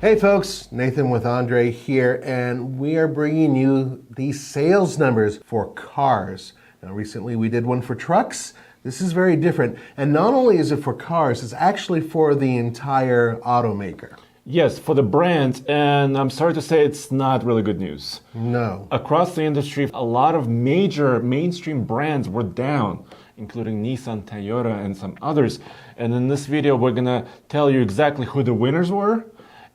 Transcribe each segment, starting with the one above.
Hey folks, Nathan with Andre here, and we are bringing you these sales numbers for cars. Now recently we did one for trucks. This is very different, and not only is it for cars, it's actually for the entire automaker. Yes, for the brands, and I'm sorry to say it's not really good news. No. Across the industry, a lot of major mainstream brands were down, including Nissan, Toyota, and some others. And in this video, we're gonna tell you exactly who the winners were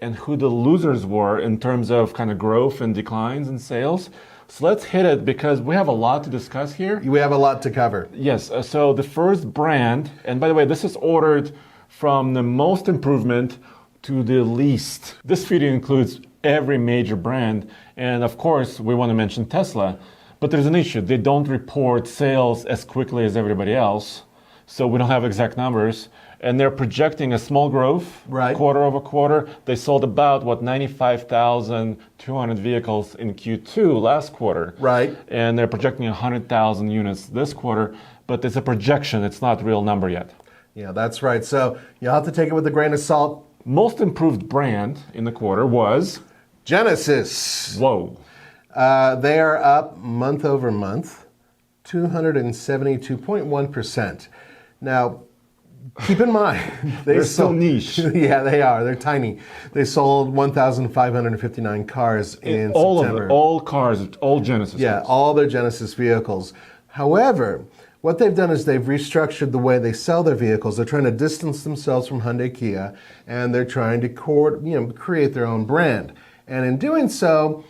and who the losers were in terms of kind of growth and declines in sales. So let's hit it because we have a lot to discuss here. We have a lot to cover. Yes, so the first brand, and by the way, this is ordered from the most improvement to the least. This video includes every major brand, and of course, we want to mention Tesla, but there's an issue. They don't report sales as quickly as everybody else, so we don't have exact numbers. And they're projecting a small growth, right, quarter over quarter. They sold about, 95,200 vehicles in Q2 last quarter. Right. And they're projecting 100,000 units this quarter, but it's a projection. It's not a real number yet. Yeah, that's right. So you'll have to take it with a grain of salt. Most improved brand in the quarter was? Genesis. Whoa. They are up month over month, 272.1%. Now, keep in mind, they're so niche. Yeah, they are. They're tiny. They sold 1,559 cars in September. All cars, all Genesis. Yeah, cars. all their Genesis vehicles. However, what they've done is they've restructured the way they sell their vehicles. They're trying to distance themselves from Hyundai Kia, and they're trying to create their own brand. And in doing so,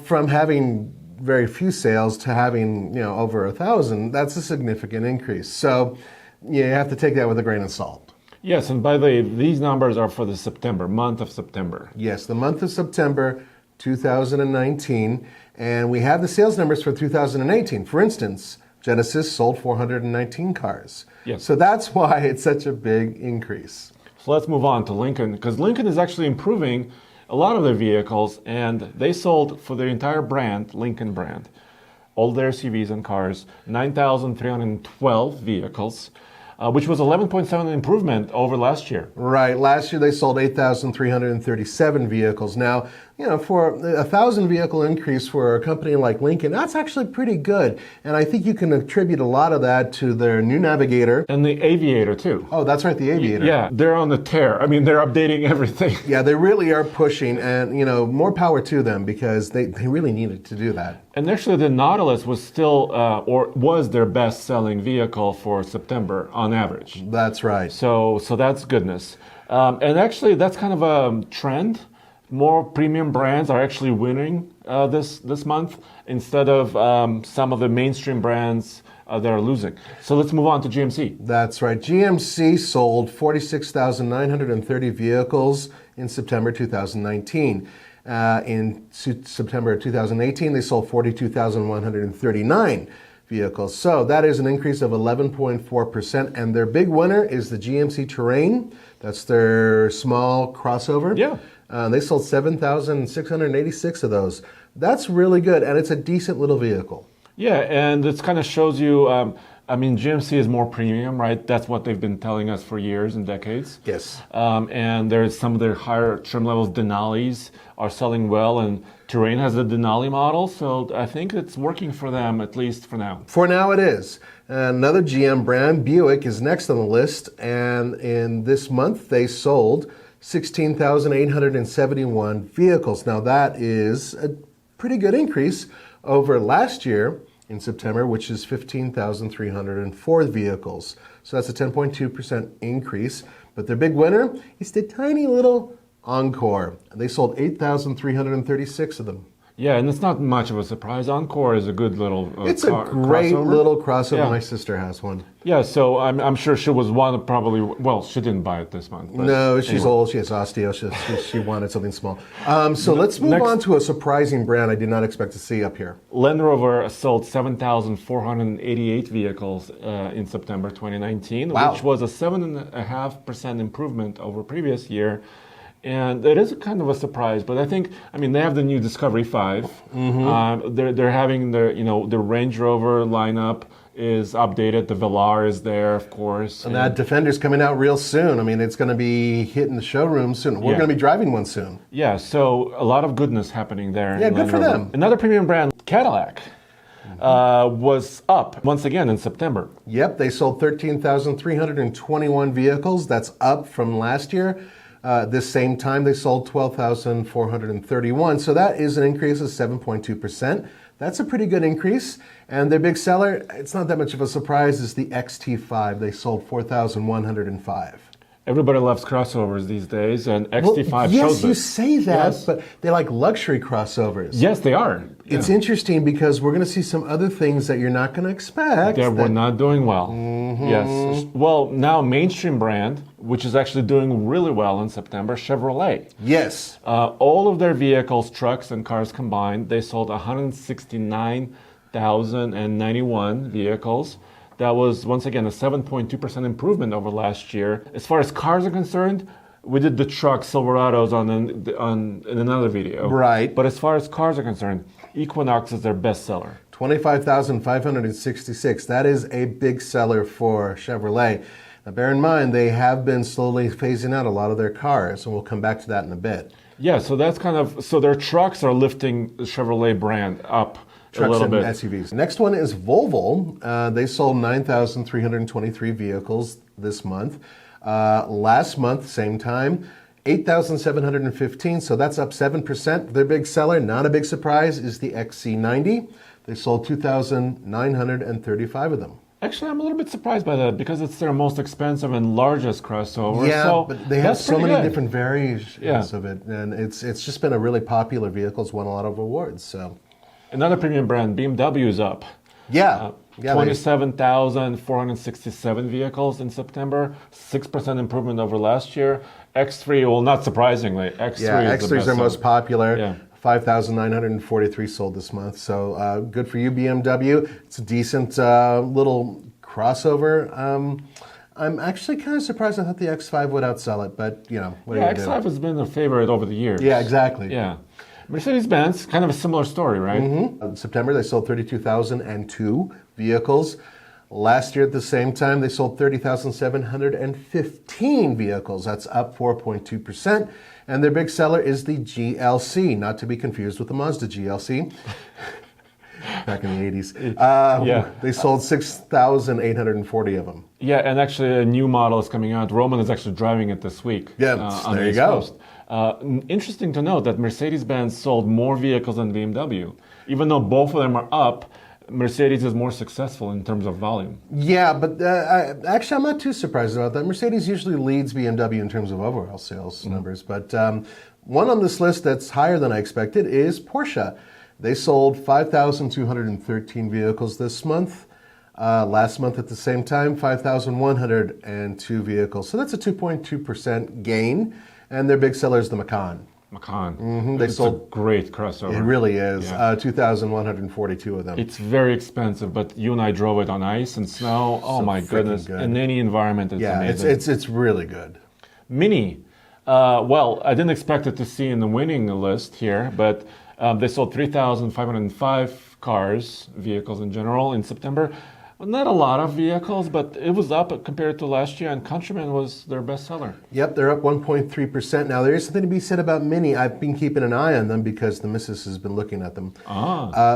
from having very few sales to having over 1,000, that's a significant increase. So you have to take that with a grain of salt. Yes, and by the way, these numbers are for the month of September. Yes, the month of September 2019, and we have the sales numbers for 2018. For instance, Genesis sold 419 cars. Yes. So that's why it's such a big increase. So let's move on to Lincoln, because Lincoln is actually improving a lot of their vehicles, and they sold for their entire brand, Lincoln brand, all their SUVs and cars, 9,312 vehicles, which was 11.7 improvement over last year. Right. Last year they sold 8,337 vehicles. Now, for a 1,000 vehicle increase for a company like Lincoln, that's actually pretty good. And I think you can attribute a lot of that to their new Navigator. And the Aviator, too. Oh, that's right, the Aviator. Yeah, they're on the tear. I mean, they're updating everything. Yeah, they really are pushing, and, more power to them because they really needed to do that. And actually, the Nautilus was still, or was their best-selling vehicle for September on average. That's right. So that's goodness. And actually, that's kind of a trend. More premium brands are actually winning this month instead of some of the mainstream brands that are losing. So let's move on to GMC. That's right. GMC sold 46,930 vehicles in September 2019. In September 2018, they sold 42,139 vehicles. So that is an increase of 11.4%. And their big winner is the GMC Terrain. That's their small crossover. Yeah. They sold 7,686 of those. That's really good, and it's a decent little vehicle. Yeah, and it kind of shows you, GMC is more premium, right? That's what they've been telling us for years and decades. Yes. And there's some of their higher trim levels, Denali's, are selling well, and Terrain has a Denali model, so I think it's working for them, at least for now. For now it is. Another GM brand, Buick, is next on the list, and in this month they sold 16,871 vehicles. Now that is a pretty good increase over last year in September, which is 15,304 vehicles. So that's a 10.2% increase. But their big winner is the tiny little Encore. They sold 8,336 of them. Yeah, and it's not much of a surprise. Encore is a good little It's a great crossover. little crossover. Yeah. My sister has one. Yeah, so I'm sure she was one of probably, well, she didn't buy it this month. But No, she's anyway. old. She has osteo. She wanted something small. So let's move on to a surprising brand I did not expect to see up here. Land Rover sold 7,488 vehicles in September 2019, Wow. which was a 7.5% improvement over previous year. And it is kind of a surprise, but I think, they have the new Discovery 5. Mm-hmm. They're having the Range Rover lineup is updated. The Velar is there, of course. And that Defender's coming out real soon. I mean, it's going to be hitting the showroom soon. We're Yeah. going to be driving one soon. Yeah, so a lot of goodness happening there. Yeah, in good Land for Rover. them. Another premium brand, Cadillac, was up once again in September. Yep, they sold 13,321 vehicles. That's up from last year. This same time, they sold 12,431. So that is an increase of 7.2%. That's a pretty good increase. And their big seller, it's not that much of a surprise, is the XT5. They sold 4,105. Everybody loves crossovers these days, and XT5 shows yes, this. you say that, Yes. but they like luxury crossovers. Yes, they are. It's Yeah. interesting because we're going to see some other things that you're not going to expect. That we're not doing well. Mm-hmm. Yes. Well, now mainstream brand, which is actually doing really well in September, Chevrolet. Yes. All of their vehicles, trucks and cars combined, they sold 169,091 vehicles. That was, once again, a 7.2% improvement over last year. As far as cars are concerned, we did the truck Silverados in another video. Right. But as far as cars are concerned, Equinox is their best seller. 25,566. That is a big seller for Chevrolet. Now, bear in mind, they have been slowly phasing out a lot of their cars, and we'll come back to that in a bit. Yeah, so that's so their trucks are lifting the Chevrolet brand up a Trucks little and bit. SUVs. Next one is Volvo. They sold 9,323 vehicles this month. Last month, same time, 8,715, so that's up 7%. Their big seller, not a big surprise, is the XC90. They sold 2,935 of them. Actually, I'm a little bit surprised by that because it's their most expensive and largest crossover. Yeah, so but they have that's so pretty many good. different variations Yeah. of it, and it's just been a really popular vehicle. It's won a lot of awards. So Another premium brand, BMW, is up. yeah, yeah, 27,467 vehicles in September, 6% improvement over last year. X3, well, not surprisingly, X3 yeah. is the X3 is best their most seller. popular. Yeah. 5,943 sold this month. So good for you, BMW. It's a decent little crossover. I'm actually kind of surprised. I thought the X5 would outsell it, but you know, what Yeah, are you X5 has been a favorite over the years. Yeah, exactly. Yeah. Mercedes-Benz, kind of a similar story, right? In September, they sold 32,002 vehicles. Last year at the same time, they sold 30,715 vehicles. That's up 4.2%. And their big seller is the GLC, not to be confused with the Mazda GLC. Back in the 80s. Yeah. They sold 6,840 of them. Yeah, and actually a new model is coming out. Roman is actually driving it this week. Yeah, on there the you East go. Coast. Interesting to note that Mercedes-Benz sold more vehicles than BMW. Even though both of them are up, Mercedes is more successful in terms of volume. Yeah, but actually, I'm not too surprised about that. Mercedes usually leads BMW in terms of overall sales numbers, but one on this list that's higher than I expected is Porsche. They sold 5,213 vehicles this month. Last month at the same time, 5,102 vehicles. So that's a 2.2% gain. And their big seller is the Macan. Macan. They It's sold. a great crossover. It really is. Yeah. 2,142 of them. It's very expensive, but you and I drove it on ice and snow. Oh So my freaking goodness! good. In any environment, it's yeah, amazing. it's really good. Mini. Well, I didn't expect it to see in the winning list here, but they sold 3,505 vehicles in general in September. Not a lot of vehicles, but it was up compared to last year, and Countryman was their best seller. Yep, they're up 1.3%. Now, there is something to be said about Mini. I've been keeping an eye on them because the missus has been looking at them.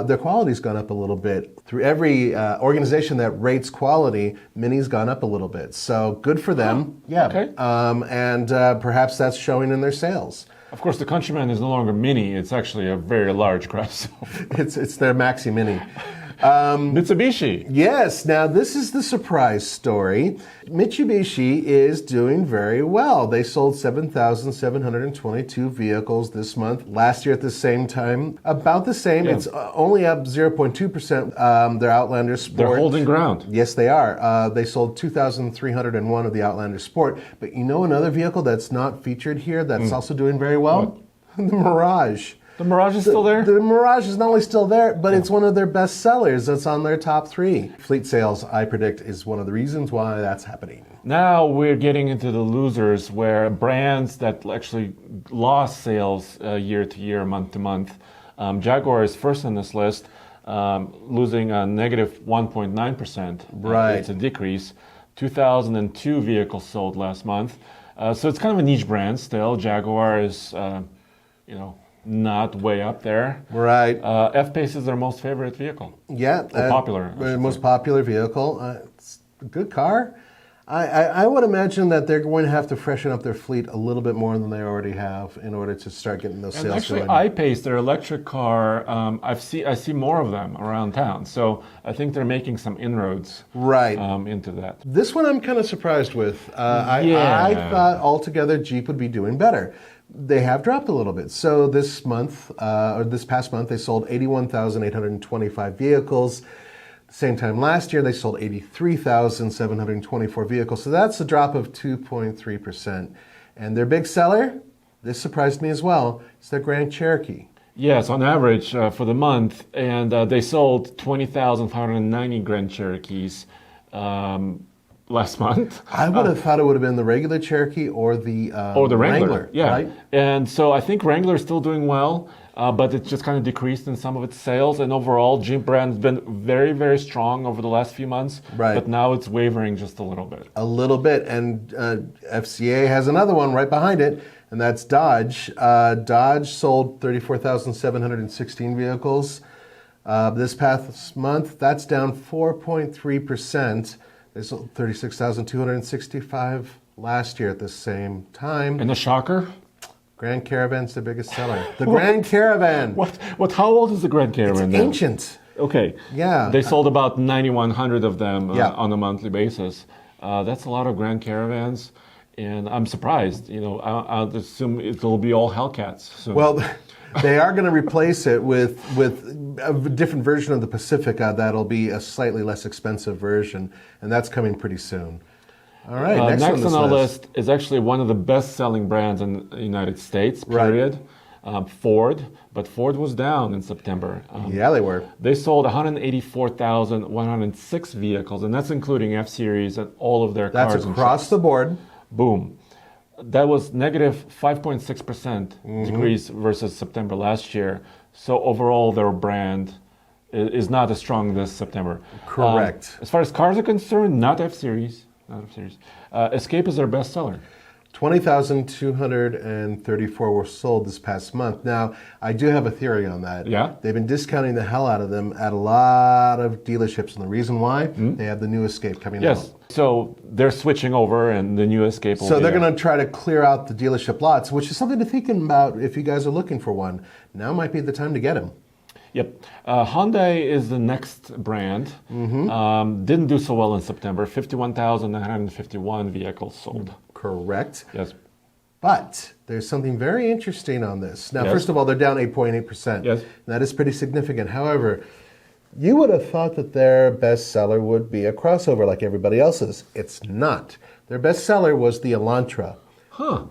Their quality's gone up a little bit. Through every organization that rates quality, Mini's gone up a little bit. So good for them. Yeah. okay. And perhaps that's showing in their sales. Of course, the Countryman is no longer Mini; it's actually a very large crossover. It's their Maxi Mini. Mitsubishi. Yes, now this is the surprise story. Mitsubishi is doing very well. They sold 7,722 vehicles this month. Last year at the same time, about the same. Yeah. It's only up 0.2%. Their Outlander Sport. They're holding ground. Yes, they are. They sold 2,301 of the Outlander Sport. But you know another vehicle that's not featured here that's also doing very well? The Mirage. The Mirage is still there? The Mirage is not only still there, but it's one of their best sellers. It's on their top 3. Fleet sales, I predict, is one of the reasons why that's happening. Now we're getting into the losers, where brands that actually lost sales year to year, month to month. Jaguar is first on this list. losing a negative 1.9%. Right. It's a decrease. 2002 vehicles sold last month. So it's kind of a niche brand still. Jaguar is, not way up there. Right. F-Pace is their most favorite vehicle. Yeah. Popular. Most popular vehicle. It's a good car. I would imagine that they're going to have to freshen up their fleet a little bit more than they already have in order to start getting those And sales actually, going. I-Pace, their electric car, I see more of them around town. So I think they're making some inroads Right. into that. This one I'm kind of surprised with. I thought altogether Jeep would be doing better. They have dropped a little bit. So this past month, they sold 81,825 vehicles. Same time last year, they sold 83,724 vehicles. So that's a drop of 2.3%. And their big seller, this surprised me as well, is their Grand Cherokee. Yes, on average for the month. And they sold 20,590 Grand Cherokees last month. I would have thought it would have been the regular Cherokee or the Wrangler. Yeah. Right? And so I think Wrangler is still doing well. But it's just kind of decreased in some of its sales. And overall, Jeep brand has been very, very strong over the last few months. Right. But now it's wavering just a little bit. A little bit. And FCA has another one right behind it, and that's Dodge. Dodge sold 34,716 vehicles this past month. That's down 4.3%. They sold 36,265 last year at the same time. And the shocker? Grand Caravan's the biggest seller. The Grand Caravan. What? How old is the Grand Caravan now? Ancient. Okay. Yeah. They sold about 9,100 of them Yeah. on a monthly basis. That's a lot of Grand Caravans, and I'm surprised. I'll assume it'll be all Hellcats soon. Well, they are going to replace it with a different version of the Pacifica that'll be a slightly less expensive version, and that's coming pretty soon. All right, next on on our list is actually one of the best-selling brands in the United States, period. Right. Ford, but Ford was down in September. Yeah, they were. They sold 184,106 vehicles, and that's including F-Series and all of their cars. That's across the board. Boom. That was negative 5.6% decrease versus September last year. So overall, their brand is not as strong this September. Correct. As far as cars are concerned, not F-Series. Escape is their best seller. 20,234 were sold this past month. Now, I do have a theory on that. Yeah? They've been discounting the hell out of them at a lot of dealerships, and the reason why, they have the new Escape coming out. Yes, so they're switching over, and the new Escape will So be they're there. going to try to clear out the dealership lots, which is something to think about if you guys are looking for one. Now might be the time to get them. Yep. Hyundai is the next brand. Didn't do so well in September. 51,951 vehicles sold. Correct. Yes. But there's something very interesting on this. Now, Yes. first of all, they're down 8.8%. Yes. That is pretty significant. However, you would have thought that their best seller would be a crossover like everybody else's. It's not. Their best seller was the Elantra. Huh.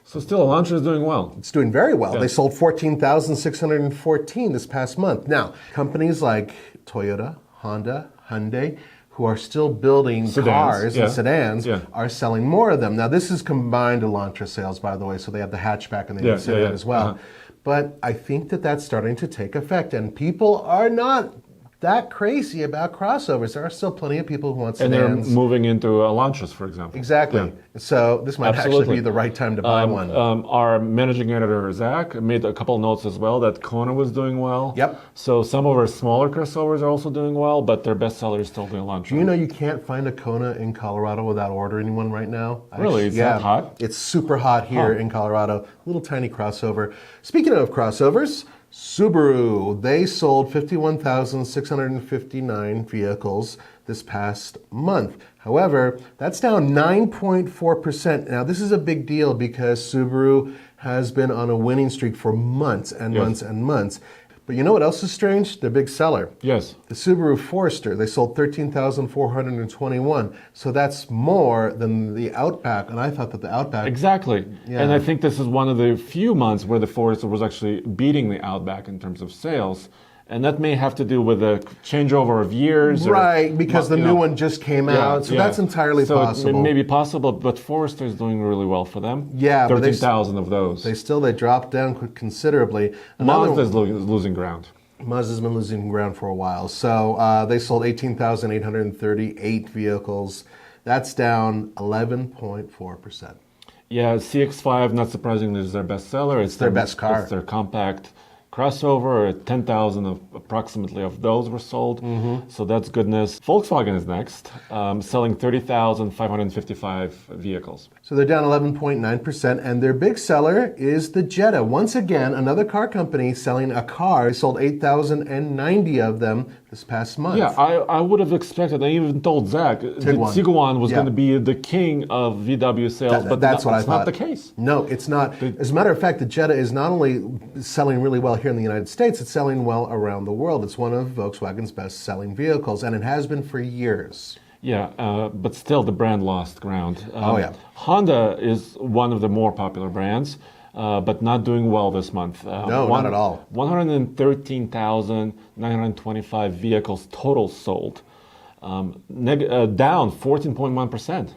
So still, Elantra is doing well. It's doing very well. Yeah. They sold 14,614 this past month. Now, companies like Toyota, Honda, Hyundai, who are still building cars and sedans, are selling more of them. Now, this is combined Elantra sales, by the way, so they have the hatchback and they have the sedan as well. But I think that that's starting to take effect, and people are not that crazy about crossovers. There are still plenty of people who want sedans. And they're moving into Elantras, for example. Exactly. Yeah. So this might actually be the right time to buy one. Our managing editor, Zach, made a couple notes as well that Kona was doing well. Yep. So some of our smaller crossovers are also doing well, but their best seller is still the Elantra. Do you know you can't find a Kona in Colorado without ordering one right now? Really? It's that hot? It's super hot here in Colorado. Little tiny crossover. Speaking of crossovers, Subaru, they sold 51,659 vehicles this past month. However, that's down 9.4%. Now, this is a big deal because Subaru has been on a winning streak for months and months and months. But you know what else is strange? Their big seller. Yes. The Subaru Forester, they sold 13,421. So that's more than the Outback, and I thought that the Outback... Exactly. Yeah. And I think this is one of the few months where the Forester was actually beating the Outback in terms of sales. And that may have to do with the changeover of years. Right, because the new one just came out. So that's entirely possible. So it may be possible, but Forester is doing really well for them. Yeah, 13,000 of those. They dropped down considerably. Mazda is losing ground. Mazda's been losing ground for a while. So they sold 18,838 vehicles. That's down 11.4%. Yeah, CX-5, not surprisingly, is their best seller. It's their best car. It's their compact crossover. 10,000 approximately of those were sold. So that's goodness. Volkswagen is next, selling 30,555 vehicles. So they're down 11.9%, and their big seller is the Jetta. Once again, another car company selling a car. They sold 8,090 of them this past month. Yeah, I would have expected, I even told Zach, that Tiguan was going to be the king of VW sales, but that's what I thought. Not the case. No, it's not. As a matter of fact, the Jetta is not only selling really well here in the United States, it's selling well around the world. It's one of Volkswagen's best-selling vehicles, and it has been for years. Yeah, but still the brand lost ground. Honda is one of the more popular brands, but not doing well this month. No, not at all. 113,925 vehicles total sold, down 14.1%.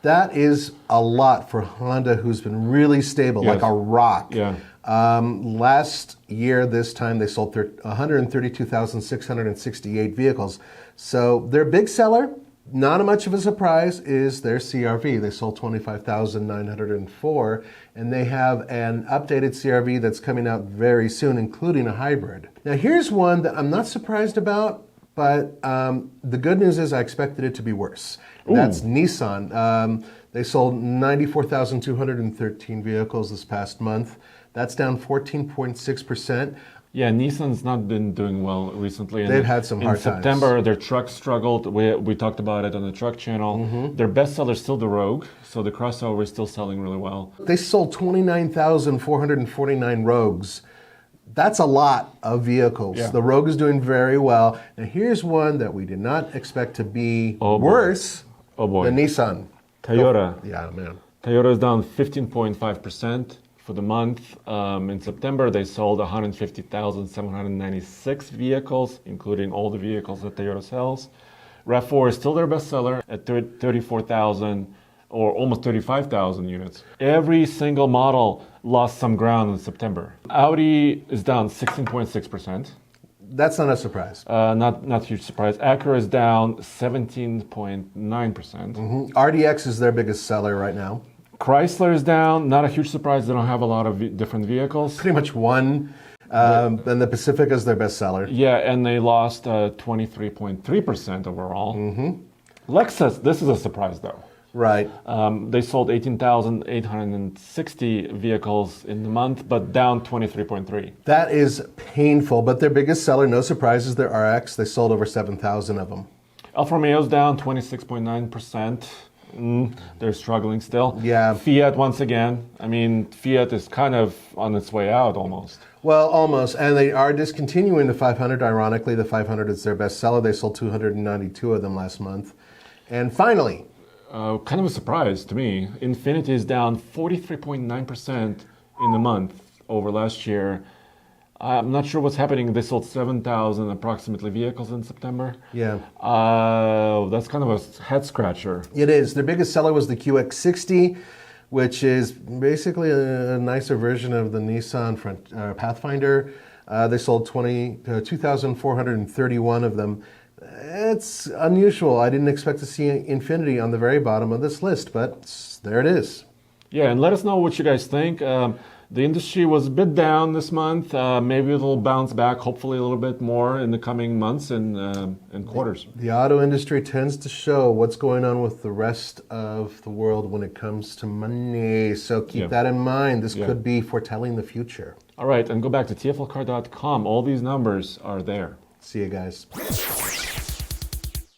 That is a lot for Honda, who's been really stable, like a rock. Yeah. Last year, this time, they sold 132,668 vehicles. So their big seller, not much of a surprise, is their CR-V. They sold 25,904, and they have an updated CR-V that's coming out very soon, including a hybrid. Now, here's one that I'm not surprised about, but the good news is I expected it to be worse. That's Nissan. They sold 94,213 vehicles this past month. That's down 14.6%. Yeah, Nissan's not been doing well recently. They've had some hard times. In September, their trucks struggled. We talked about it on the truck channel. Their best seller is still the Rogue, so the crossover is still selling really well. They sold 29,449 Rogues. That's a lot of vehicles. Yeah. The Rogue is doing very well. Now here's one that we did not expect to be worse than Nissan. Toyota. Yeah, man. Toyota is down 15.5%. For the month. In September, they sold 150,796 vehicles, including all the vehicles that Toyota sells. RAV4 is still their best seller at 34,000 or almost 35,000 units. Every single model lost some ground in September. Audi is down 16.6%. That's not a surprise. Not huge surprise. Acura is down 17.9%. RDX is their biggest seller right now. Chrysler is down. Not a huge surprise. They don't have a lot of different vehicles. Pretty much one. And the Pacifica is their best seller. Yeah, and they lost 23.3% overall. Lexus, this is a surprise though. Right. They sold 18,860 vehicles in the month, but down 23.3. That is painful, but their biggest seller, no surprise, is their RX. They sold over 7,000 of them. Alfa Romeo's down 26.9%. They're struggling still. Yeah. Fiat, once again. I mean, Fiat is kind of on its way out almost. Well, almost. And they are discontinuing the 500. Ironically, the 500 is their best seller. They sold 292 of them last month. And finally, kind of a surprise to me, Infiniti is down 43.9% in the month over last year. I'm not sure what's happening. They sold 7,000 approximately vehicles in September. Yeah. That's kind of a head scratcher. It is. Their biggest seller was the QX60, which is basically a nicer version of the Nissan Pathfinder. They sold 2,431 of them. It's unusual. I didn't expect to see Infiniti on the very bottom of this list, but there it is. Yeah, and let us know what you guys think. The industry was a bit down this month. Maybe it'll bounce back, hopefully a little bit more in the coming months and quarters. The auto industry tends to show what's going on with the rest of the world when it comes to money. So keep that in mind. This could be foretelling the future. All right, and go back to TFLcar.com. All these numbers are there. See you guys.